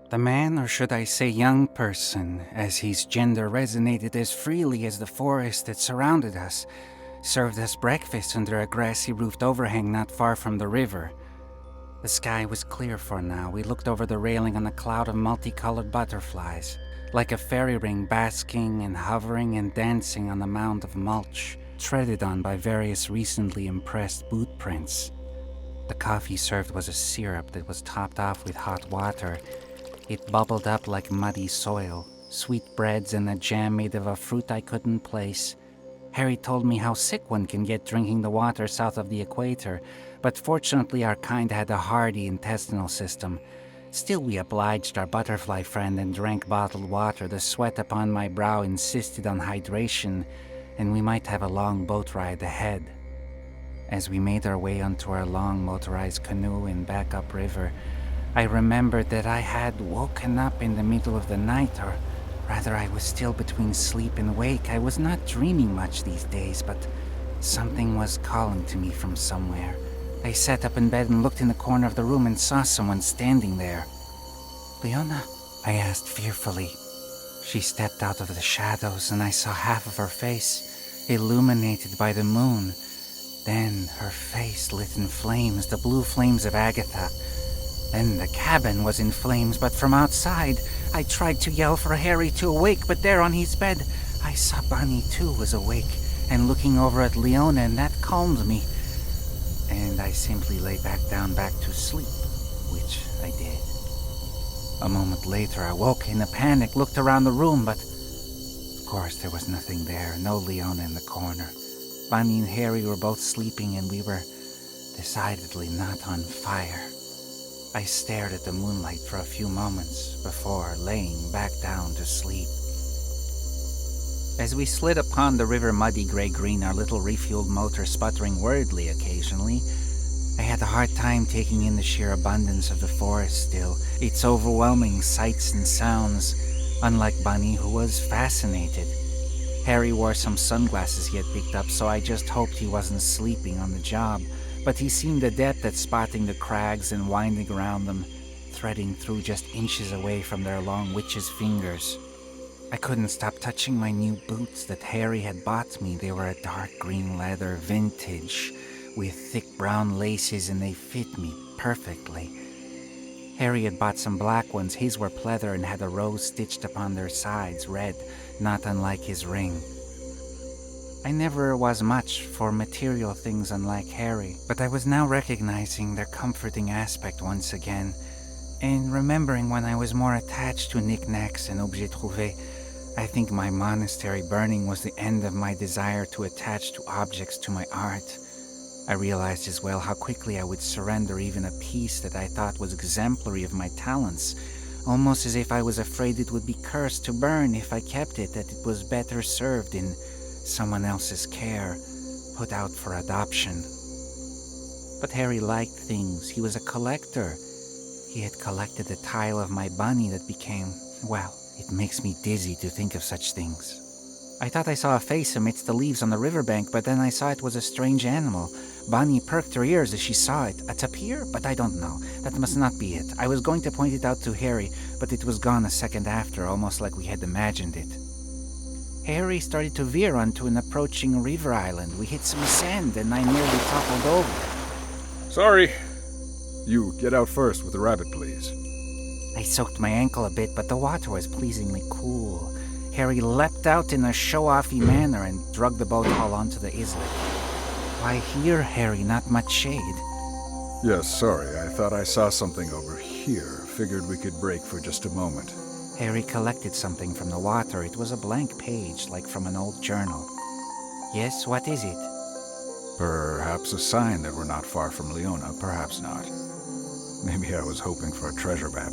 The man, or should I say young person, as his gender resonated as freely as the forest that surrounded us, served us breakfast under a grassy roofed overhang not far from the river. The sky was clear for now. We looked over the railing on a cloud of multicolored butterflies, like a fairy ring basking and hovering and dancing on a mound of mulch, treaded on by various recently impressed boot prints. The coffee served was a syrup that was topped off with hot water. It bubbled up like muddy soil, sweetbreads and a jam made of a fruit I couldn't place. Harry told me how sick one can get drinking the water south of the equator, but fortunately our kind had a hardy intestinal system. Still we obliged our butterfly friend and drank bottled water. The sweat upon my brow insisted on hydration, and we might have a long boat ride ahead. As we made our way onto our long motorized canoe and back upriver, I remembered that I had woken up in the middle of the night, or rather I was still between sleep and wake. I was not dreaming much these days, but something was calling to me from somewhere. I sat up in bed and looked in the corner of the room and saw someone standing there. "Leona?" I asked fearfully. She stepped out of the shadows and I saw half of her face, illuminated by the moon. Then her face lit in flames, the blue flames of Agatha. Then the cabin was in flames, but from outside, I tried to yell for Harry to awake, but there on his bed, I saw Bunny too was awake and looking over at Leona, and that calmed me. And I simply lay back to sleep, which I did. A moment later, I woke in a panic, looked around the room, but of course there was nothing there, no Leona in the corner. Bunny and Harry were both sleeping, and we were decidedly not on fire. I stared at the moonlight for a few moments before laying back down to sleep. As we slid upon the river muddy gray-green, our little refueled motor sputtering wordly occasionally, I had a hard time taking in the sheer abundance of the forest still, its overwhelming sights and sounds, unlike Bunny, who was fascinated. Harry wore some sunglasses he had picked up, so I just hoped he wasn't sleeping on the job. But he seemed adept at spotting the crags and winding around them, threading through just inches away from their long witch's fingers. I couldn't stop touching my new boots that Harry had bought me. They were a dark green leather, vintage, with thick brown laces, and they fit me perfectly. Harry had bought some black ones. His were pleather and had a rose stitched upon their sides, red, not unlike his ring. I never was much for material things unlike Harry, but I was now recognizing their comforting aspect once again, and remembering when I was more attached to knickknacks and objets trouvés. I think my monastery burning was the end of my desire to attach to objects to my art. I realized as well how quickly I would surrender even a piece that I thought was exemplary of my talents, almost as if I was afraid it would be cursed to burn if I kept it, that it was better served in someone else's care, put out for adoption. But Harry liked things. He was a collector. He had collected a tile of my bunny that became, well, it makes me dizzy to think of such things. I thought I saw a face amidst the leaves on the riverbank, but then I saw it was a strange animal. Bunny perked her ears as she saw it. A tapir? But I don't know. That must not be it. I was going to point it out to Harry, but it was gone a second after, almost like we had imagined it. Harry started to veer onto an approaching river island. We hit some sand, and I nearly toppled over. Sorry. You, get out first with the rabbit, please. I soaked my ankle a bit, but the water was pleasingly cool. Harry leapt out in a show-offy manner and dragged the boat hull onto the islet. Why here, Harry? Not much shade. Yes, sorry. I thought I saw something over here. Figured we could break for just a moment. Harry collected something from the water. It was a blank page, like from an old journal. Yes, what is it? Perhaps a sign that we're not far from Leona. Perhaps not. Maybe I was hoping for a treasure map.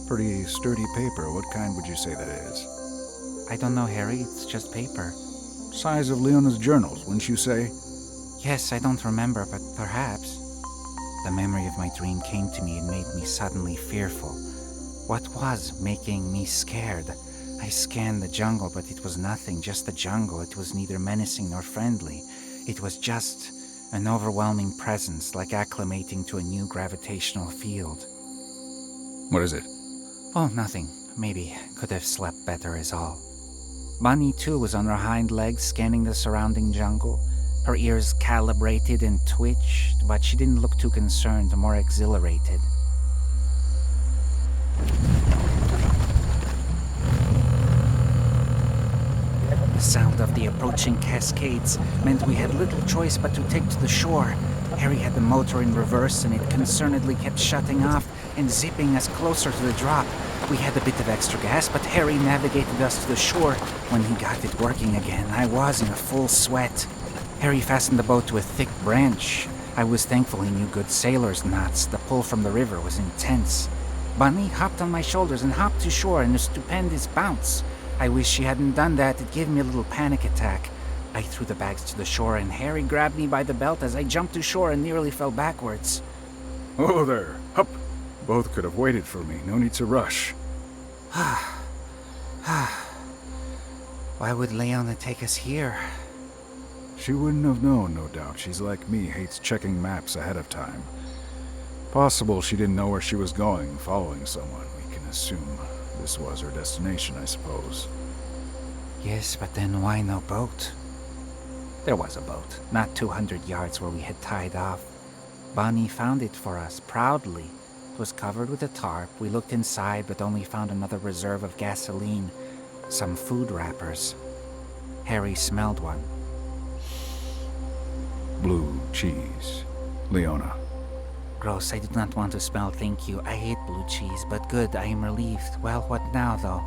Pretty sturdy paper. What kind would you say that is? I don't know, Harry. It's just paper. Size of Leona's journals, wouldn't you say? Yes, I don't remember, but perhaps. The memory of my dream came to me and made me suddenly fearful. What was making me scared? I scanned the jungle, but it was nothing, just the jungle. It was neither menacing nor friendly. It was just an overwhelming presence, like acclimating to a new gravitational field. What is it? Oh, nothing. Maybe could have slept better is all. Bunny too was on her hind legs scanning the surrounding jungle. Her ears calibrated and twitched, but she didn't look too concerned, more exhilarated. The sound of the approaching cascades meant we had little choice but to take to the shore. Harry had the motor in reverse and it concernedly kept shutting off and zipping us closer to the drop. We had a bit of extra gas, but Harry navigated us to the shore. When he got it working again, I was in a full sweat. Harry fastened the boat to a thick branch. I was thankful he knew good sailor's knots. The pull from the river was intense. Bunny hopped on my shoulders and hopped to shore in a stupendous bounce. I wish she hadn't done that. It gave me a little panic attack. I threw the bags to the shore and Harry grabbed me by the belt as I jumped to shore and nearly fell backwards. Oh there, hup! Both could have waited for me, no need to rush. Why would Leona take us here? She wouldn't have known, no doubt. She's like me, hates checking maps ahead of time. Possible she didn't know where she was going, following someone. We can assume this was her destination, I suppose. Yes, but then why no boat? There was a boat, not 200 yards where we had tied off. Bonnie found it for us, proudly. It was covered with a tarp. We looked inside, but only found another reserve of gasoline, some food wrappers. Harry smelled one. Blue cheese. Leona. Gross, I did not want to smell, thank you. I hate blue cheese, but good, I am relieved. Well, what now, though?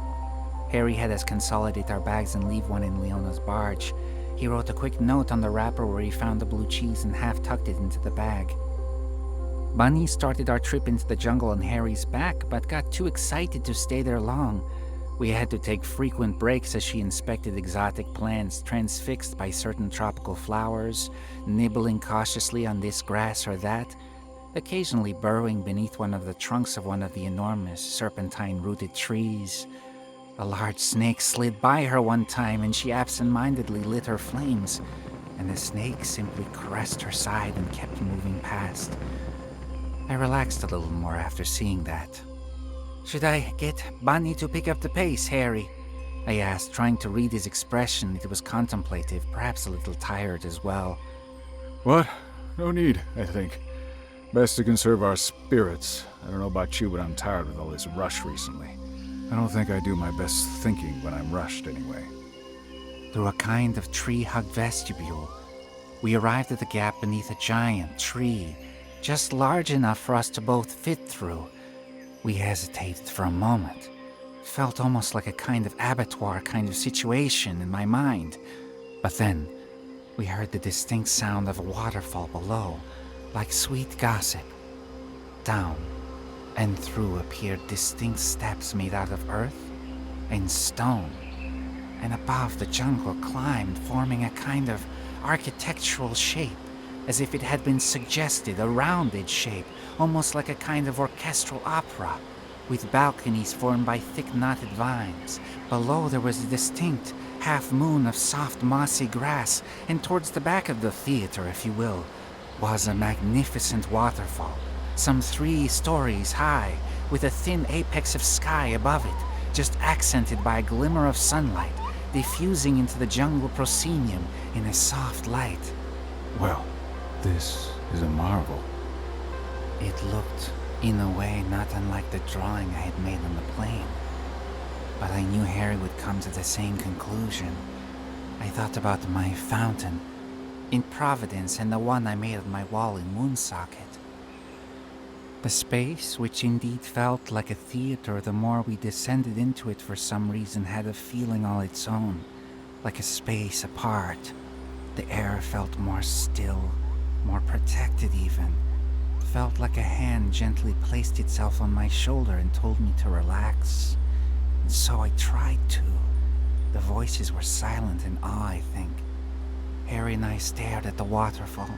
Harry had us consolidate our bags and leave one in Leona's barge. He wrote a quick note on the wrapper where he found the blue cheese and half-tucked it into the bag. Bunny started our trip into the jungle on Harry's back, but got too excited to stay there long. We had to take frequent breaks as she inspected exotic plants, transfixed by certain tropical flowers, nibbling cautiously on this grass or that, occasionally burrowing beneath one of the trunks of one of the enormous serpentine-rooted trees. A large snake slid by her one time and she absent-mindedly lit her flames, and the snake simply caressed her side and kept moving past. I relaxed a little more after seeing that. "Should I get Bunny to pick up the pace, Harry?" I asked, trying to read his expression. It was contemplative, perhaps a little tired as well. What? No need, I think. Best to conserve our spirits. I don't know about you, but I'm tired with all this rush recently. I don't think I do my best thinking when I'm rushed anyway. Through a kind of tree-hugged vestibule, we arrived at the gap beneath a giant tree, just large enough for us to both fit through. We hesitated for a moment. It felt almost like a kind of abattoir kind of situation in my mind. But then, we heard the distinct sound of a waterfall below, like sweet gossip. Down and through appeared distinct steps made out of earth and stone. And above, the jungle climbed, forming a kind of architectural shape, as if it had been suggested, a rounded shape, almost like a kind of orchestral opera, with balconies formed by thick knotted vines. Below there was a distinct half-moon of soft mossy grass, and towards the back of the theater, if you will, was a magnificent waterfall, some 3 stories high, with a thin apex of sky above it, just accented by a glimmer of sunlight, diffusing into the jungle proscenium in a soft light. Well, this is a marvel. It looked, in a way, not unlike the drawing I had made on the plane. But I knew Harry would come to the same conclusion. I thought about my fountain in Providence and the one I made on my wall in Woonsocket. The space, which indeed felt like a theater the more we descended into it for some reason, had a feeling all its own, like a space apart. The air felt more still, more protected even. It felt like a hand gently placed itself on my shoulder and told me to relax. And so I tried to. The voices were silent in awe, I think. Harry and I stared at the waterfall.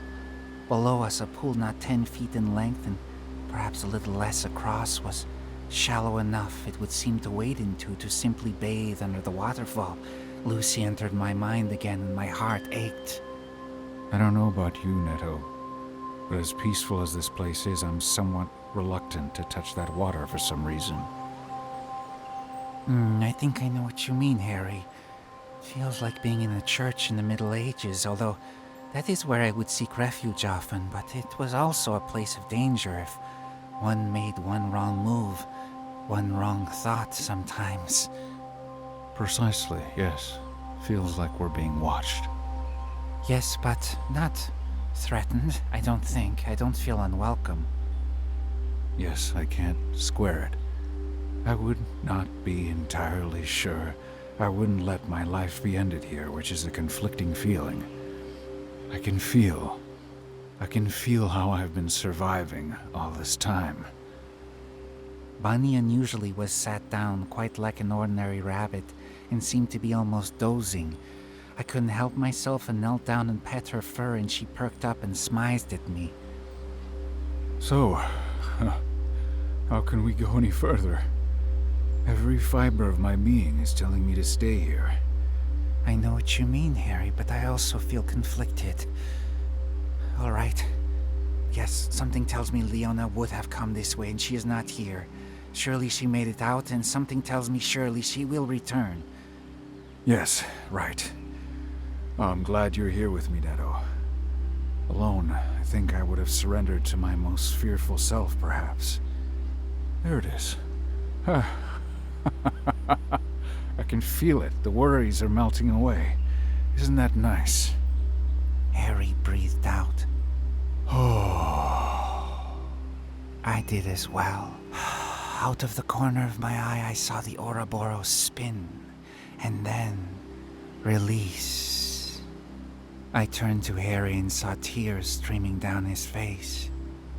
Below us, a pool not 10 feet in length and perhaps a little less across was shallow enough it would seem to wade into to simply bathe under the waterfall. Lucy entered my mind again and my heart ached. I don't know about you, Netto, but as peaceful as this place is, I'm somewhat reluctant to touch that water for some reason. I think I know what you mean, Harry. Feels like being in a church in the Middle Ages, although that is where I would seek refuge often, but it was also a place of danger if one made one wrong move, one wrong thought sometimes. Precisely, yes. Feels like we're being watched. Yes, but not threatened, I don't think. I don't feel unwelcome. Yes, I can't square it. I would not be entirely sure. I wouldn't let my life be ended here, which is a conflicting feeling. I can feel how I've been surviving all this time. Bunny unusually was sat down quite like an ordinary rabbit and seemed to be almost dozing. I couldn't help myself and knelt down and pet her fur, and she perked up and smiled at me. So, how can we go any further? Every fiber of my being is telling me to stay here. I know what you mean, Harry, but I also feel conflicted. All right. Yes, something tells me Leona would have come this way, and she is not here. Surely she made it out, and something tells me surely she will return. Yes, right. Oh, I'm glad you're here with me, Netto. Alone, I think I would have surrendered to my most fearful self, perhaps. There it is. I can feel it. The worries are melting away. Isn't that nice? Harry breathed out. Oh. I did as well. Out of the corner of my eye, I saw the Ouroboros spin, and then release. I turned to Harry and saw tears streaming down his face.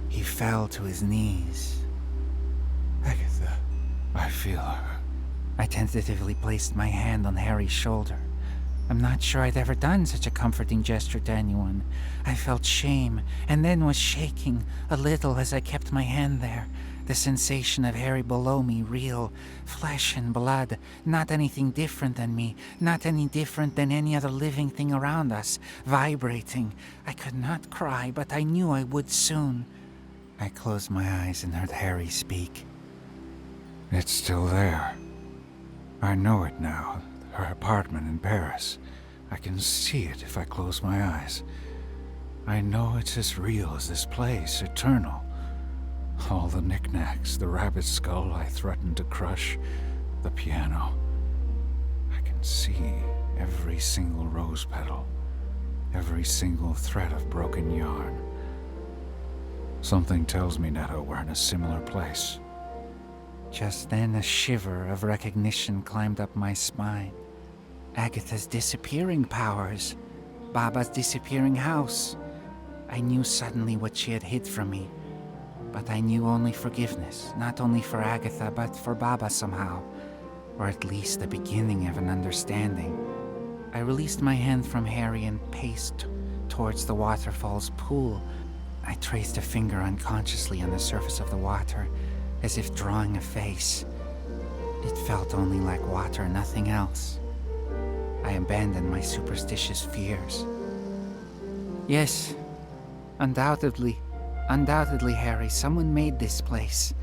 He fell to his knees. Agatha, I feel her. I tentatively placed my hand on Harry's shoulder. I'm not sure I'd ever done such a comforting gesture to anyone. I felt shame, and then was shaking a little as I kept my hand there. The sensation of Harry below me, real, flesh and blood, not anything different than me, not any different than any other living thing around us, vibrating. I could not cry, but I knew I would soon. I closed my eyes and heard Harry speak. It's still there. I know it now. Her apartment in Paris. I can see it if I close my eyes. I know it's as real as this place, eternal. All the knickknacks, the rabbit skull I threatened to crush, the piano. I can see every single rose petal, every single thread of broken yarn. Something tells me, Netto, we're in a similar place. Just then a shiver of recognition climbed up my spine. Agatha's disappearing powers. Baba's disappearing house. I knew suddenly what she had hid from me. But I knew only forgiveness, not only for Agatha, but for Baba somehow. Or at least the beginning of an understanding. I released my hand from Harry and paced towards the waterfall's pool. I traced a finger unconsciously on the surface of the water, as if drawing a face. It felt only like water, nothing else. I abandoned my superstitious fears. Yes, undoubtedly, Harry, someone made this place.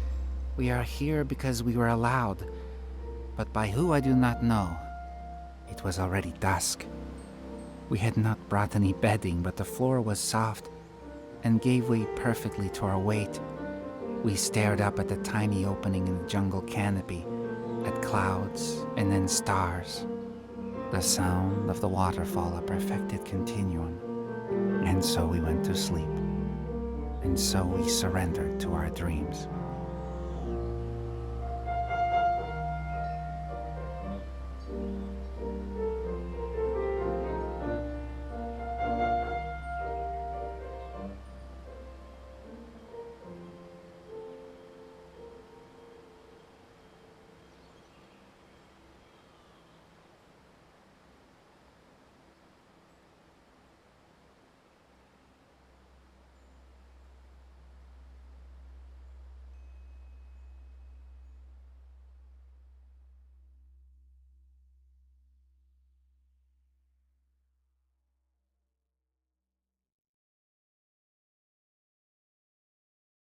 We are here because we were allowed, but by who I do not know. It was already dusk. We had not brought any bedding, but the floor was soft and gave way perfectly to our weight. We stared up at the tiny opening in the jungle canopy, at clouds and then stars. The sound of the waterfall, a perfected continuum. And so we went to sleep. And so we surrendered to our dreams.